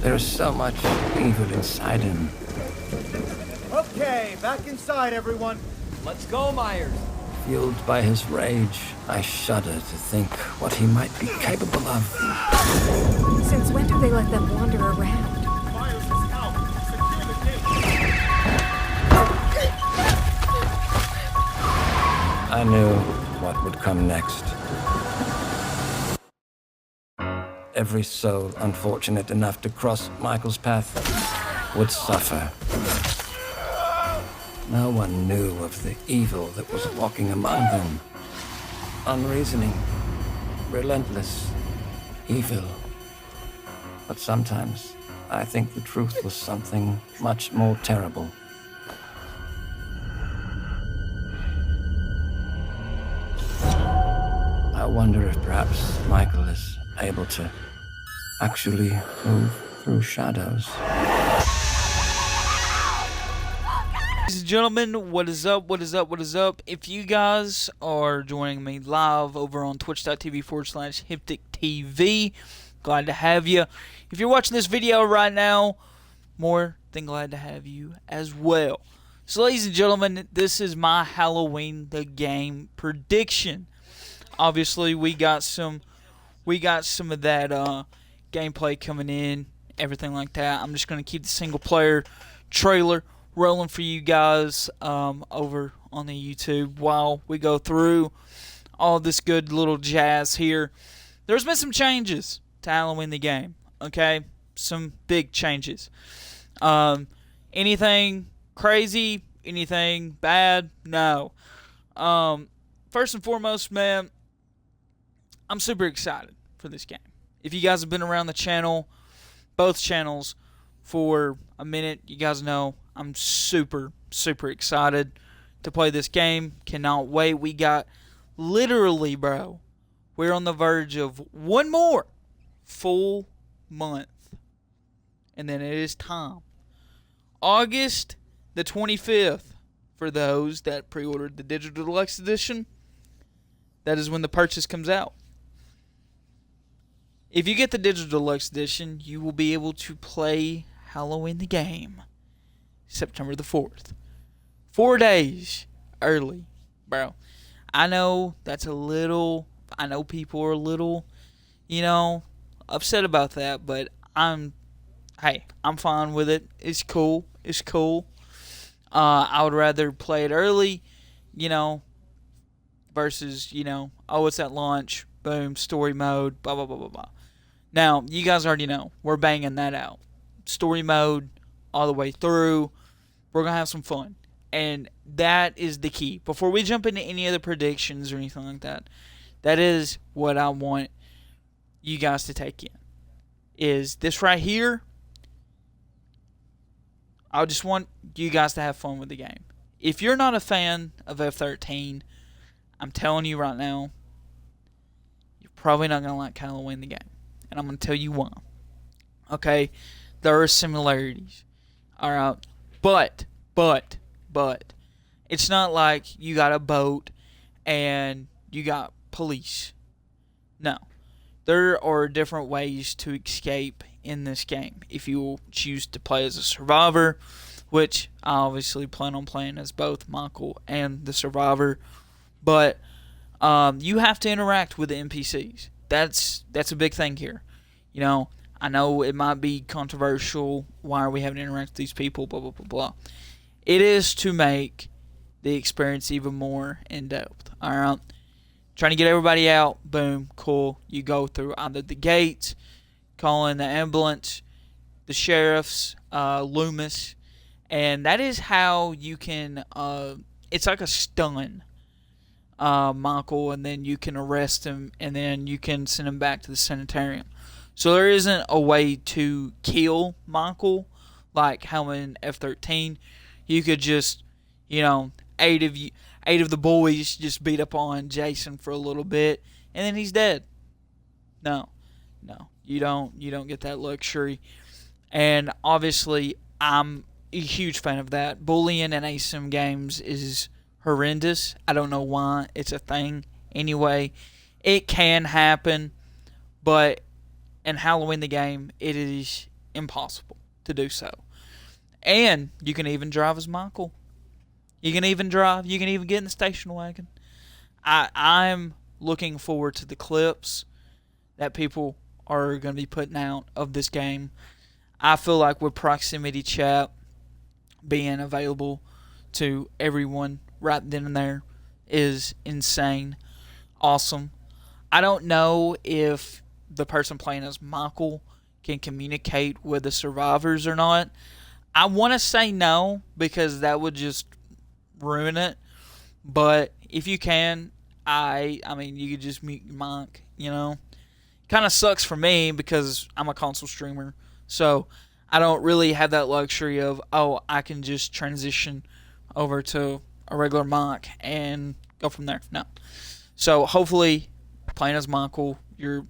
There is so much evil inside him. Okay, back inside, everyone. Let's go, Myers. Fueled by his rage, I shudder to think what he might be capable of. Since when do they let them wander around? Myers is out. Secure the gate. I knew what would come next. Every soul unfortunate enough to cross Michael's path would suffer. No one knew of the evil that was walking among them. Unreasoning, relentless, evil. But sometimes I think the truth was something much more terrible. I wonder if perhaps Michael is able to actually move through shadows. Ladies and gentlemen, what is up, what is up, what is up? If you guys are joining me live over on twitch.tv/HipticTV, glad to have you. If you're watching this video right now, more than glad to have you as well. So ladies and gentlemen, this is my Halloween the Game prediction. Obviously, we got some of that gameplay coming in, everything like that. I'm just going to keep the single player trailer rolling for you guys over on the YouTube while we go through all this good little jazz here. There's been some changes to Halloween the Game, okay? Some big changes. Anything crazy? Anything bad? No. First and foremost, man, I'm super excited for this game. If you guys have been around the channel, both channels, for a minute, you guys know I'm super, super excited to play this game. Cannot wait. We got, literally, bro, we're on the verge of one more full month. And then it is time. August the 25th, for those that pre-ordered the Digital Deluxe Edition, that is when the purchase comes out. If you get the Digital Deluxe Edition, you will be able to play Halloween the Game September the 4th. 4 days early, bro. I know that's a little, I know people are a little, upset about that, but I'm fine with it. It's cool. It's cool. I would rather play it early, versus, oh, it's at launch, boom, story mode, blah, blah, blah, blah, blah. Now, you guys already know, we're banging that out. Story mode, all the way through. We're going to have some fun. And that is the key. Before we jump into any other predictions or anything like that, that is what I want you guys to take in. Is this right here. I just want you guys to have fun with the game. If you're not a fan of F13, I'm telling you right now, you're probably not going to like Halloween the Game. And I'm going to tell you why. Okay? There are similarities. Alright? But, it's not like you got a boat and you got police. No. There are different ways to escape in this game. If you choose to play as a survivor, which I obviously plan on playing as both Michael and the survivor, but you have to interact with the NPCs. That's a big thing here. I know it might be controversial. Why are we having to interact with these people? Blah, blah, blah, blah. It is to make the experience even more in-depth. Alright? Trying to get everybody out. Boom. Cool. You go through either the gates, calling the ambulance, the sheriffs, Loomis, and that is how you can, it's like a stun, Michael, and then you can arrest him, and then you can send him back to the sanitarium. So there isn't a way to kill Michael like how in F13. You could just, eight of the boys just beat up on Jason for a little bit, and then he's dead. No, you don't get that luxury. And obviously, I'm a huge fan of that. Bullying in ASIM games is horrendous. I don't know why it's a thing. Anyway, it can happen, but in Halloween the Game, it is impossible to do so. And you can even drive as Michael. You can even drive. You can even get in the station wagon. I'm looking forward to the clips that people are going to be putting out of this game. I feel like with proximity chat being available to everyone right then and there is insane. Awesome. I don't know if the person playing as Michael can communicate with the survivors or not. I want to say no, because that would just ruin it. But if you can, I mean, you could just mute your mic, you know. Kind of sucks for me because I'm a console streamer. So I don't really have that luxury of, I can just transition over to a regular mic and go from there. No. So hopefully, playing as Michael, you're in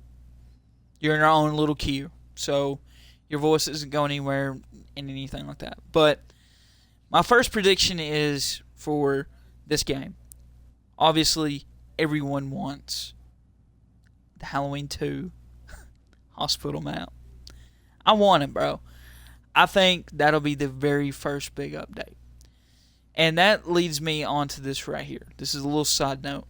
your own little queue. So your voice isn't going anywhere and anything like that. But my first prediction is for this game. Obviously, everyone wants the Halloween 2 hospital map. I want it, bro. I think that'll be the very first big update. And that leads me on to this right here. This is a little side note.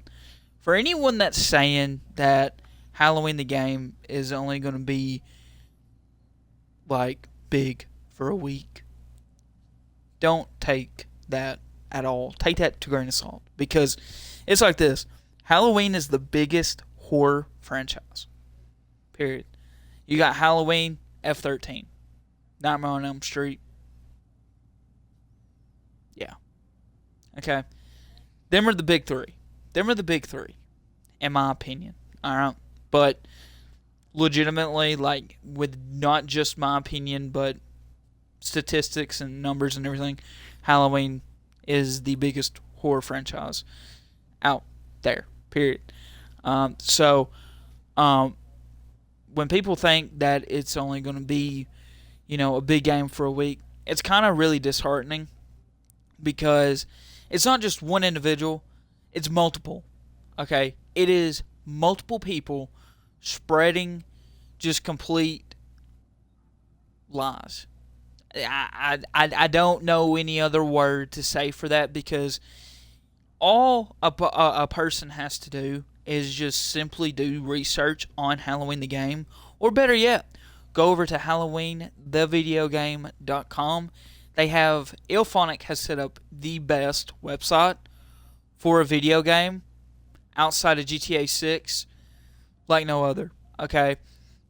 For anyone that's saying that Halloween the game is only going to be like big for a week, don't take that at all. Take that to grain of salt, because it's like this. Halloween is the biggest horror franchise. Period. You got Halloween, F-13, Nightmare on Elm Street. Yeah. Okay. Them are the big three. In my opinion. Alright. But legitimately, like, with not just my opinion, but statistics and numbers and everything, Halloween is the biggest horror franchise out there. Period. So when people think that it's only going to be, a big game for a week, it's kind of really disheartening, because it's not just one individual, it's multiple. Okay? It is multiple people spreading just complete lies. I don't know any other word to say for that, because all a person has to do is just simply do research on Halloween the game, or better yet, go over to HalloweenTheVideoGame.com. IllFonic has set up the best website for a video game outside of GTA 6 like no other. Okay?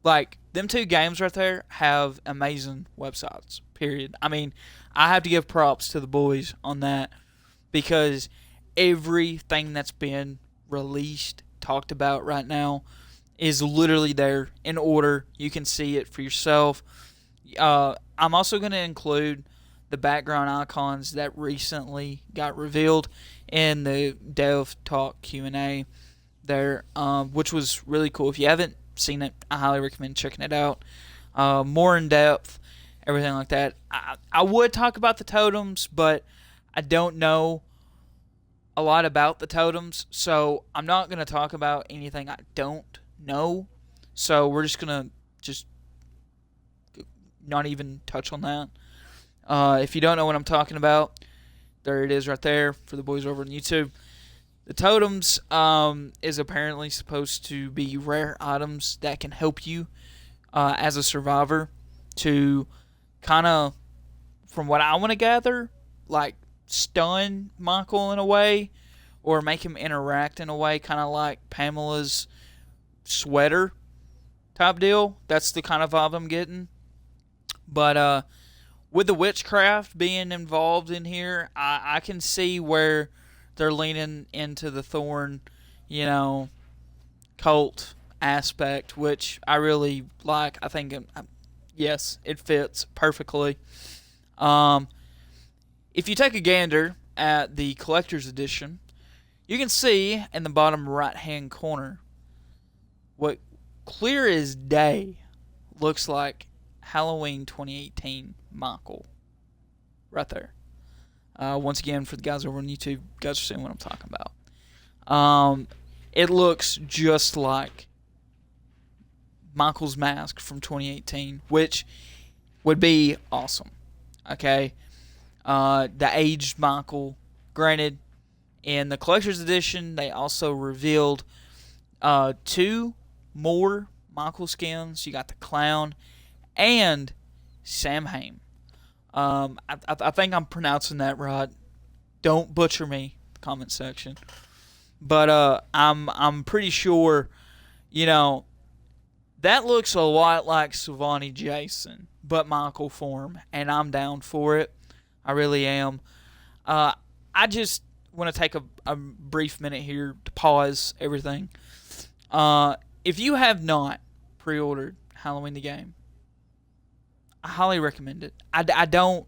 Like, them two games right there have amazing websites. Period. I mean, I have to give props to the boys on that, because everything that's been released, talked about right now, is literally there in order. You can see it for yourself. I'm also going to include the background icons that recently got revealed in the Dev Talk Q&A there, which was really cool. If you haven't seen it, I highly recommend checking it out. More in depth, everything like that. I would talk about the totems, but I don't know a lot about the totems, so I'm not going to talk about anything I don't know. So we're just going to not even touch on that. If you don't know what I'm talking about, there it is right there for the boys over on YouTube. The totems is apparently supposed to be rare items that can help you as a survivor to kind of, from what I want to gather, like stun Michael in a way, or make him interact in a way, kind of like Pamela's sweater type deal. That's the kind of vibe I'm getting. But with the witchcraft being involved in here, I can see where they're leaning into the Thorn, cult aspect, which I really like. I think, yes, it fits perfectly. If you take a gander at the collector's edition, you can see in the bottom right-hand corner what clear as day looks like Halloween 2018 Michael. Right there. Once again, for the guys over on YouTube, you guys are seeing what I'm talking about. It looks just like Michael's mask from 2018, which would be awesome. Okay, the aged Michael. Granted, in the collector's edition, they also revealed 2 more Michael skins. You got the clown and Sam Hain. I think I'm pronouncing that right. Don't butcher me, comment section. But I'm pretty sure, that looks a lot like Savani Jason, but Michael form, and I'm down for it. I really am. I just want to take a brief minute here to pause everything. If you have not pre-ordered Halloween the game, I highly recommend it. I do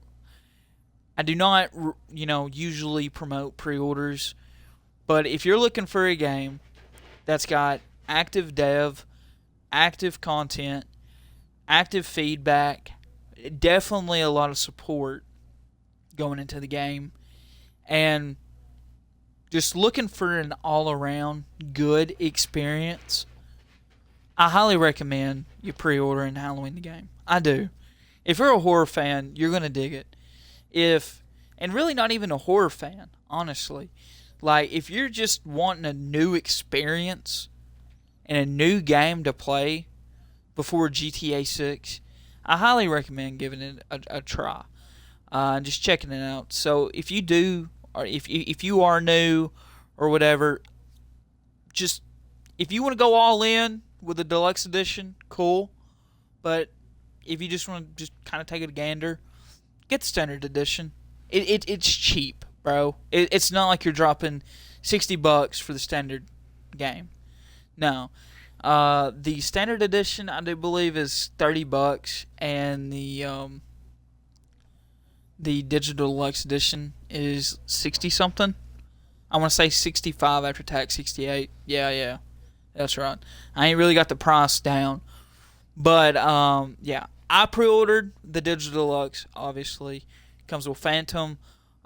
not, usually promote pre-orders, but if you're looking for a game that's got active dev, active content, active feedback, definitely a lot of support going into the game, and just looking for an all-around good experience, I highly recommend you pre-ordering Halloween the game. I do. If you're a horror fan, you're going to dig it. And really not even a horror fan, honestly. Like, if you're just wanting a new experience and a new game to play before GTA 6, I highly recommend giving it a try. And just checking it out. So if you do, or if you are new or whatever, just if you want to go all in with the deluxe edition, cool. But if you just want to just kind of take it a gander, get the standard edition. It's cheap, bro. It's not like you're dropping $60 for the standard game. No. The standard edition, I do believe, is $30, and the digital deluxe edition is 60 something. I want to say 65 after tax, 68. Yeah, that's right. I ain't really got the price down, but yeah, I pre-ordered the digital deluxe. Obviously, it comes with Phantom,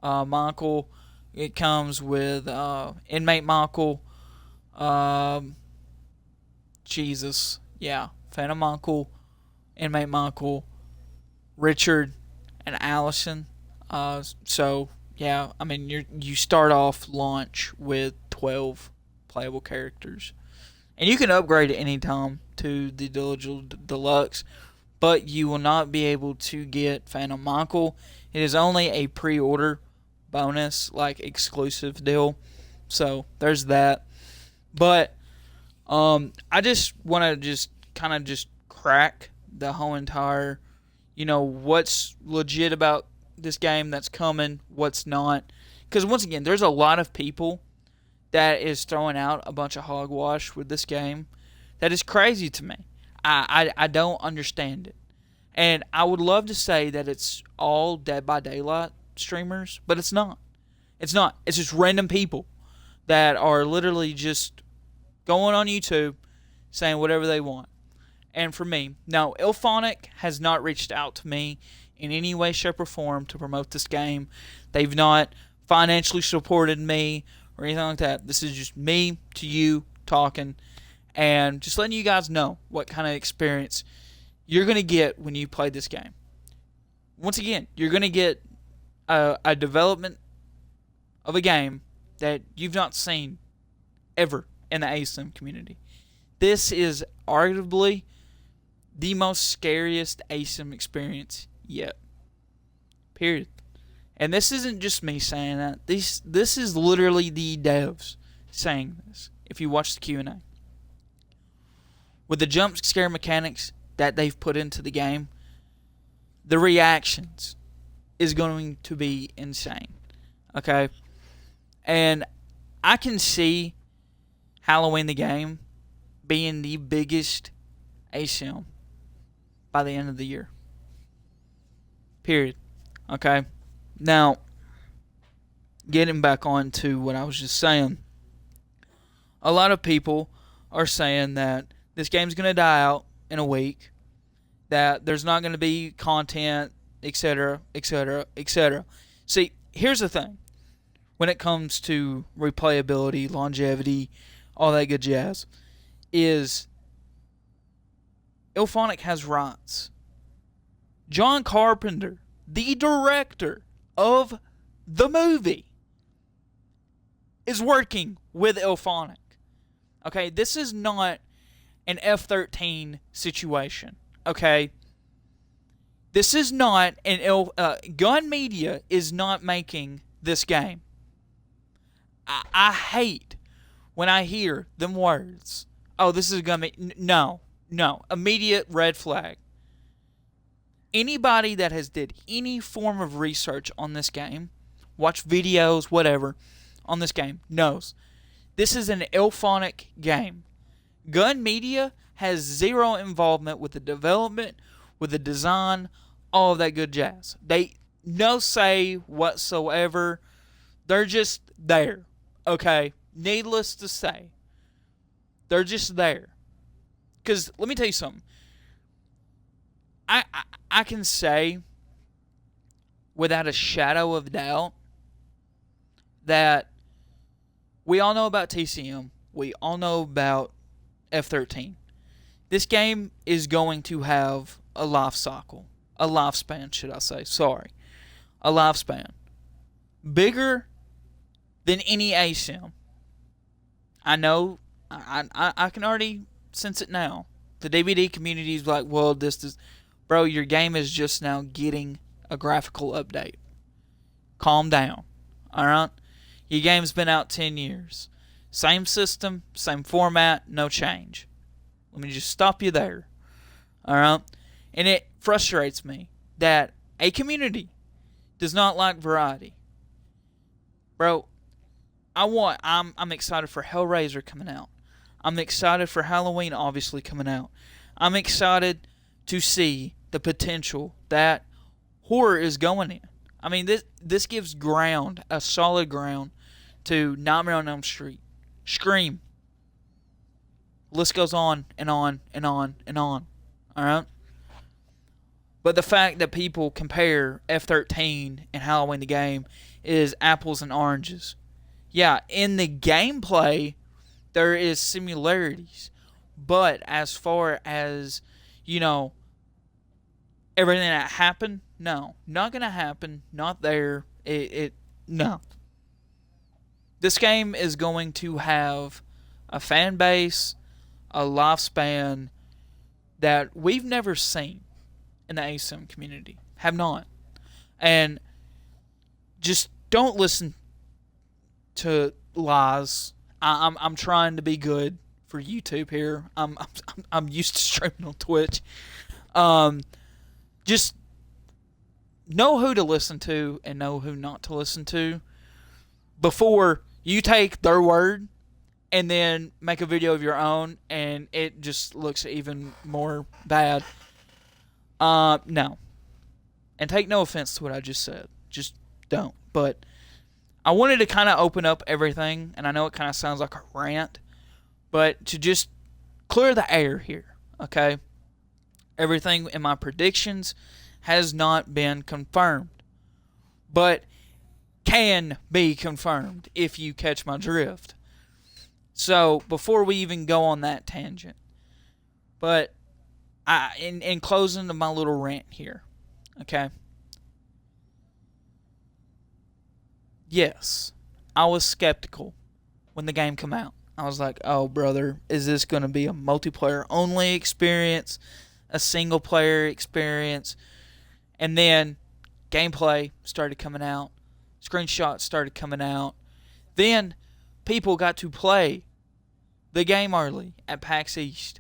Michael. It comes with Inmate Michael. Jesus, yeah, Phantom Michael, Inmate Michael, Richard, and Allison. So yeah, I mean you start off launch with 12 playable characters, and you can upgrade at any time to the digital deluxe, but you will not be able to get Phantom Michael. It is only a pre-order bonus, like exclusive deal. So there's that. But I just want to just kind of just crack the whole entire, what's legit about this game that's coming, what's not. Because once again, there's a lot of people that is throwing out a bunch of hogwash with this game that is crazy to me. I don't understand it. And I would love to say that it's all Dead by Daylight streamers, but it's not. It's not. It's just random people that are literally just going on YouTube saying whatever they want. And for me, now, IllFonic has not reached out to me in any way, shape, or form to promote this game. They've not financially supported me or anything like that. This is just me to you talking and just letting you guys know what kind of experience you're going to get when you play this game. Once again, you're going to get a development of a game that you've not seen ever in the ASIM community. This is arguably the most scariest ASIM experience yet. Period. And this isn't just me saying that. This is literally the devs saying this. If you watch the Q&A. With the jump scare mechanics that they've put into the game, the reactions is going to be insane. Okay? And I can see Halloween the game being the biggest ASIM by the end of the year. Period. Okay? Now, getting back on to what I was just saying, a lot of people are saying that this game's going to die out in a week, that there's not going to be content, etc., etc., etc. See, here's the thing. When it comes to replayability, longevity, all that good jazz, is IllFonic has rights. John Carpenter, the director of the movie, is working with IllFonic. Okay, this is not an F-13 situation. Okay, this is not Gun Media is not making this game. I hate when I hear them words. Oh, this is Gun Media. No, immediate red flag. Anybody that has did any form of research on this game, watch videos, whatever, on this game, knows this is an IllFonic game. Gun Media has zero involvement with the development, with the design, all of that good jazz. They no say whatsoever. They're just there. Okay? Needless to say, they're just there. Because let me tell you something. I can say without a shadow of doubt that we all know about TCM. We all know about F-13. This game is going to have a life cycle. A lifespan, should I say. Sorry. A lifespan. Bigger than any ASIM. I know. I can already sense it now. The DVD community is like, well, this is... Bro, your game is just now getting a graphical update. Calm down. Alright? Your game's been out 10 years. Same system, same format, no change. Let me just stop you there. Alright? And it frustrates me that a community does not like variety. Bro, I'm excited for Hellraiser coming out. I'm excited for Halloween obviously coming out. I'm excited to see the potential that horror is going in. I mean, this gives ground, a solid ground, to Nightmare on Elm Street, Scream. List goes on and on and on and on. Alright? But the fact that people compare F-13 and Halloween the game is apples and oranges. Yeah, in the gameplay, there is similarities. But as far as, everything that happened, no. Not going to happen. Not there. No. This game is going to have a fan base, a lifespan that we've never seen in the ASIM community. Have not. And just don't listen to lies. I'm trying to be good for YouTube here. I'm used to streaming on Twitch. Just know who to listen to and know who not to listen to before you take their word and then make a video of your own and it just looks even more bad. No. And take no offense to what I just said. Just don't. But I wanted to kind of open up everything, and I know it kind of sounds like a rant, but to just clear the air here, okay? Everything in my predictions has not been confirmed, but can be confirmed if you catch my drift. So, before we even go on that tangent, but in closing to my little rant here, okay? Yes, I was skeptical when the game came out. I was like, oh, brother, is this going to be a multiplayer-only experience, a single-player experience? And then gameplay started coming out. Screenshots started coming out. Then people got to play the game early at PAX East.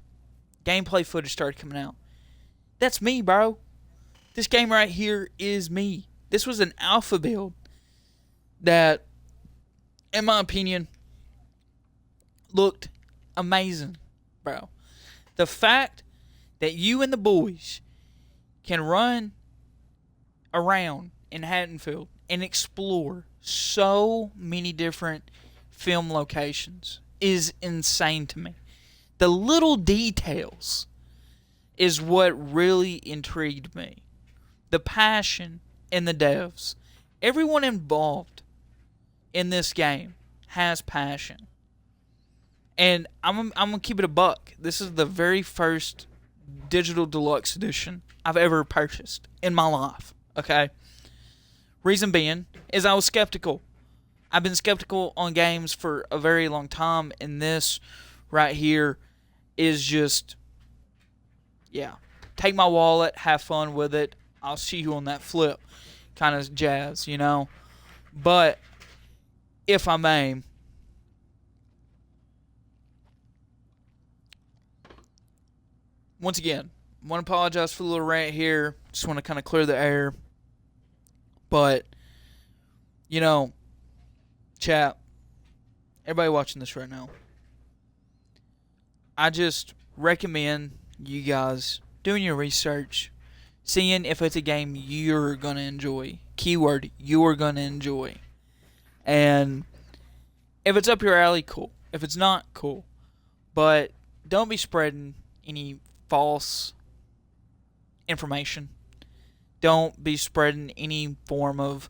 Gameplay footage started coming out. That's me, bro. This game right here is me. This was an alpha build that, in my opinion, looked amazing, bro. The fact that you and the boys can run around in Haddonfield and explore so many different film locations is insane to me. The little details is what really intrigued me. The passion in the devs. Everyone involved in this game has passion. And I'm going to keep it a buck. This is the very first digital deluxe edition I've ever purchased in my life. Okay? Reason being is I was skeptical. I've been skeptical on games for a very long time, and this right here is just, yeah. Take my wallet, have fun with it. I'll see you on that flip kind of jazz, you know? But, if I may, once again, I want to apologize for the little rant here. Just want to kind of clear the air. But, you know, chat, everybody watching this right now, I just recommend you guys doing your research, seeing if it's a game you're going to enjoy. Keyword, you're going to enjoy. And if it's up your alley, cool. If it's not, cool. But don't be spreading any false information. Don't be spreading any form of,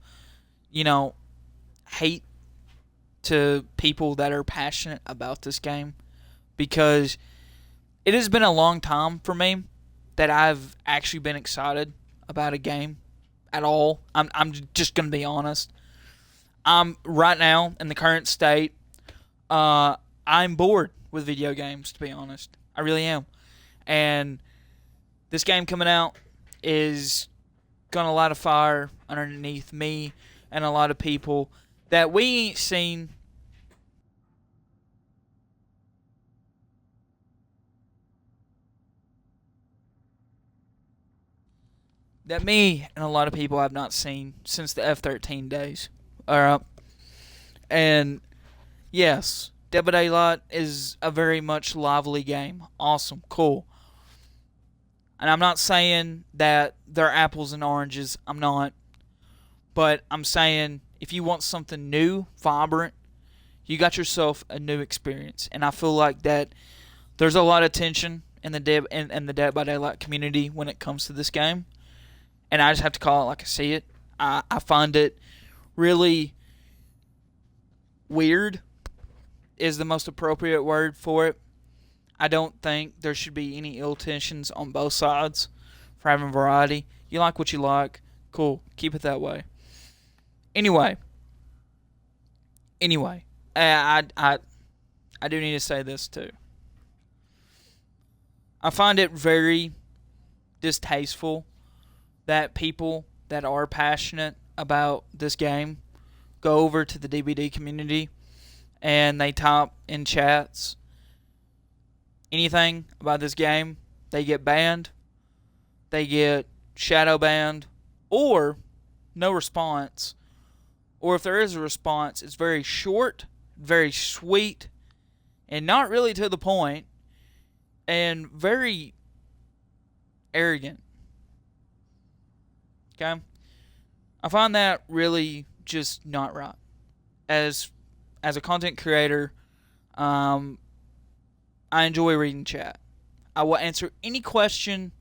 you know, hate to people that are passionate about this game, because it has been a long time for me that I've actually been excited about a game at all. I'm just going to be honest. Right now, in the current state, I'm bored with video games, to be honest. I really am. And this game coming out is going to light a fire underneath me and a lot of people that we ain't seen that me and a lot of people have not seen since the F-13 days. Alright. And yes, Dead by Daylight is a very much lively game. Awesome. Cool. And I'm not saying that they're apples and oranges. I'm not. But I'm saying if you want something new, vibrant, you got yourself a new experience. And I feel like that there's a lot of tension in the Dead by Daylight community when it comes to this game. And I just have to call it like I see it. I find it really weird is the most appropriate word for it. I don't think there should be any ill intentions on both sides for having variety. You like what you like. Cool. Keep it that way. Anyway, I do need to say this too. I find it very distasteful that people that are passionate about this game go over to the DBD community and they type in chats anything about this game, they get banned, they get shadow banned, or no response. Or if there is a response, it's very short, very sweet, and not really to the point, and very arrogant. Okay? I find that really just not right. As a content creator, I enjoy reading chat. I will answer any question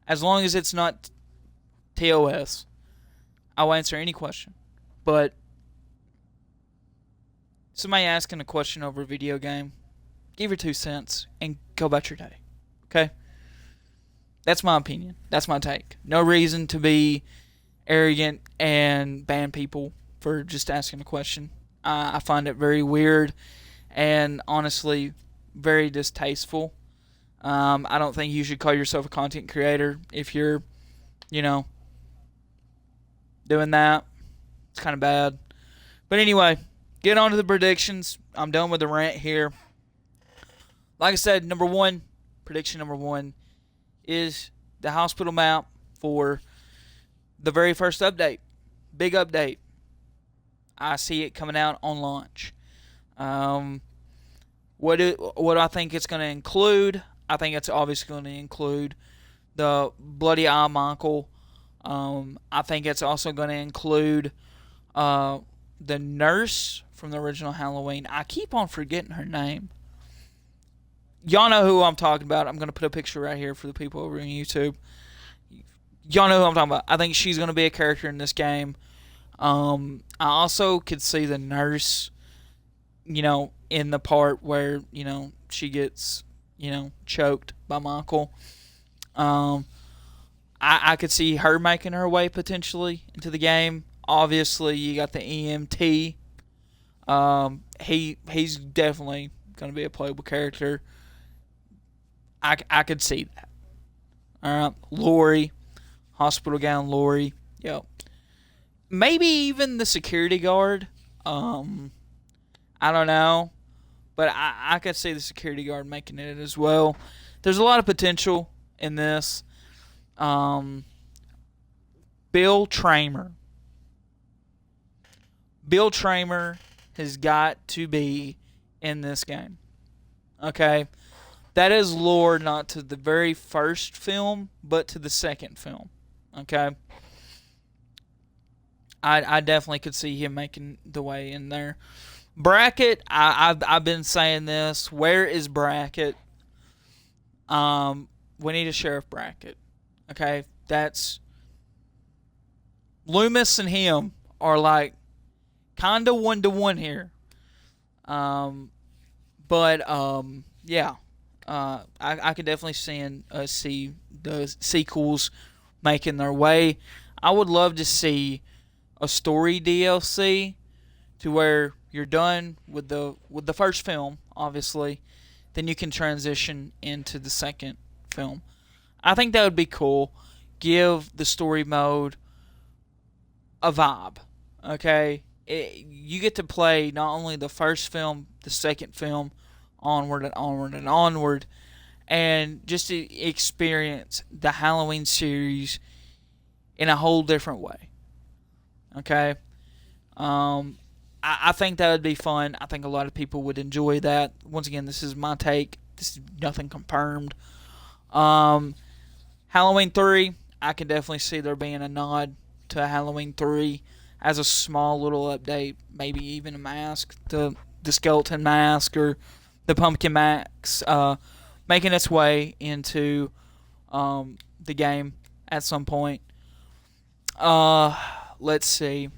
as long as it's not TOS. I will answer any question. But somebody asking a question over a video game, give your 2 cents and go about your day. Okay? That's my opinion. That's my take. No reason to be arrogant and ban people for just asking a question. I find it very weird and honestly very distasteful. I don't think you should call yourself a content creator if you're, doing that. It's kind of bad. But anyway, get on to the predictions. I'm done with the rant here. Like I said, prediction number one is the hospital map for the very first update. Big update. I see it coming out on launch. What do I think it's going to include? I think it's obviously going to include the Bloody Eye Michael. I think it's also going to include the nurse from the original Halloween. I keep on forgetting her name. Y'all know who I'm talking about. I'm going to put a picture right here for the people over on YouTube. Y'all know who I'm talking about. I think she's going to be a character in this game. I also could see the nurse, in the part where, she gets choked by Michael. I could see her making her way potentially into the game. Obviously, you got the EMT. He's definitely going to be a playable character. I could see that. All right, Lori, hospital gown Lori. Yep. Maybe even the security guard. I don't know, but I could see the security guard making it as well. There's a lot of potential in this. Bill Tramer. Bill Tramer has got to be in this game. Okay? That is lore not to the very first film, but to the second film. Okay? I definitely could see him making the way in there. Brackett, I've been saying this. Where is Brackett? We need a Sheriff Brackett. Okay? That's... Loomis and him are like kind of 1-to-1 here. Yeah. I could definitely see the sequels making their way. I would love to see a story DLC to where you're done with the first film, obviously, then you can transition into the second film. I think that would be cool. Give the story mode a vibe. Okay? You get to play not only the first film, the second film, onward and onward and onward, and just to experience the Halloween series in a whole different way. Okay? I think that would be fun. I think a lot of people would enjoy that. Once again, this is my take. This is nothing confirmed. Halloween 3, I can definitely see there being a nod to Halloween 3 as a small little update, maybe even a mask, the skeleton mask or the pumpkin mask, making its way into the game at some point. Let's see.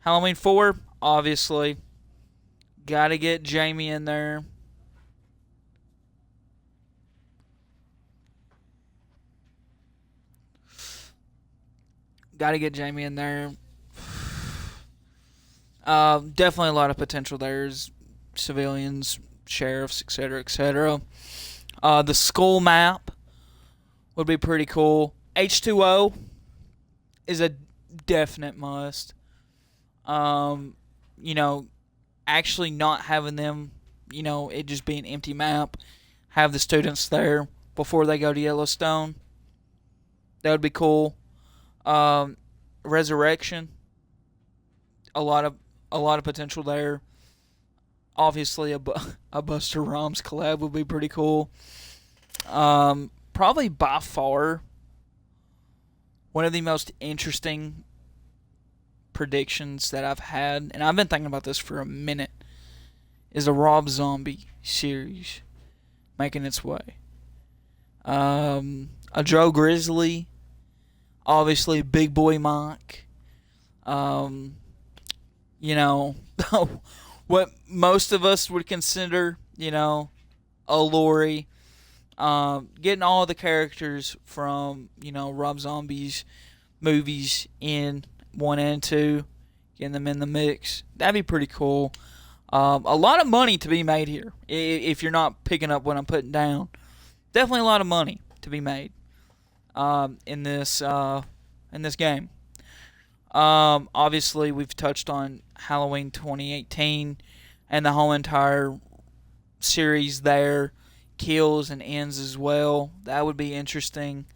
Halloween 4, obviously. Gotta get Jamie in there. Gotta get Jamie in there. Definitely a lot of potential there. There's civilians, sheriffs, etc., etc. The skull map would be pretty cool. H2O is a definite must. Actually not having them, it just be an empty map. Have the students there before they go to Yellowstone. That would be cool. Resurrection. A lot of potential there. Obviously, a Buster Rhymes collab would be pretty cool. Probably by far one of the most interesting predictions that I've had, and I've been thinking about this for a minute, is the Rob Zombie series making its way. A Joe Grizzly, obviously Big Boy Mike. What most of us would consider, a Lori. Getting all the characters from, Rob Zombie's movies in 1 and 2, getting them in the mix. That'd be pretty cool. A lot of money to be made here, if you're not picking up what I'm putting down. Definitely a lot of money to be made in this game. Obviously, we've touched on Halloween 2018 and the whole entire series there. Kills and ends as well. That would be interesting.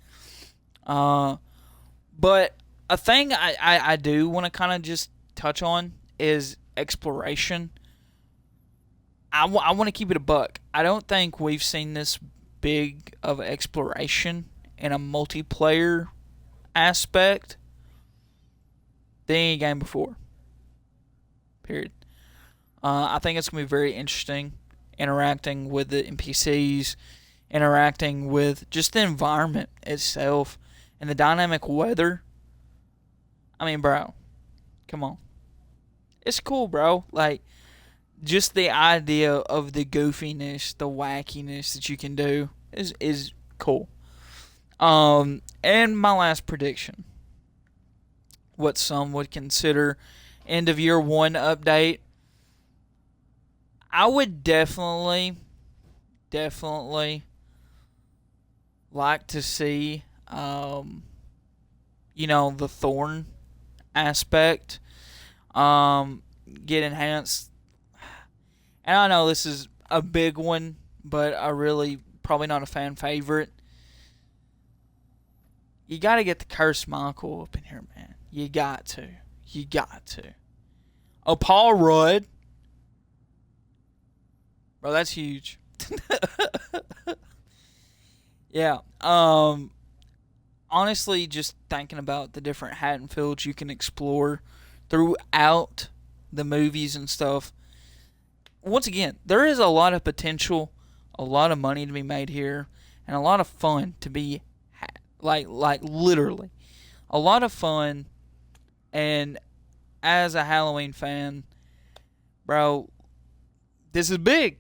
But a thing I do want to kind of just touch on is exploration. I want to keep it a buck. I don't think we've seen this big of exploration in a multiplayer aspect than any game before. Period. I think it's going to be very interesting interacting with the NPCs, interacting with just the environment itself, and the dynamic weather. I mean, bro, come on. It's cool, bro. Like, just the idea of the goofiness, the wackiness that you can do is cool. And my last prediction, what some would consider end of year one update. I would definitely like to see, the Thorn aspect, get enhanced. And I know this is a big one, but I really probably not a fan favorite. You got to get the Cursed Michael up in here, man. You got to. Oh, Paul Rudd. Bro, that's huge. Yeah. Honestly, just thinking about the different Haddonfields you can explore throughout the movies and stuff. Once again, there is a lot of potential, a lot of money to be made here, and a lot of fun to be like literally a lot of fun. And as a Halloween fan, bro, this is big.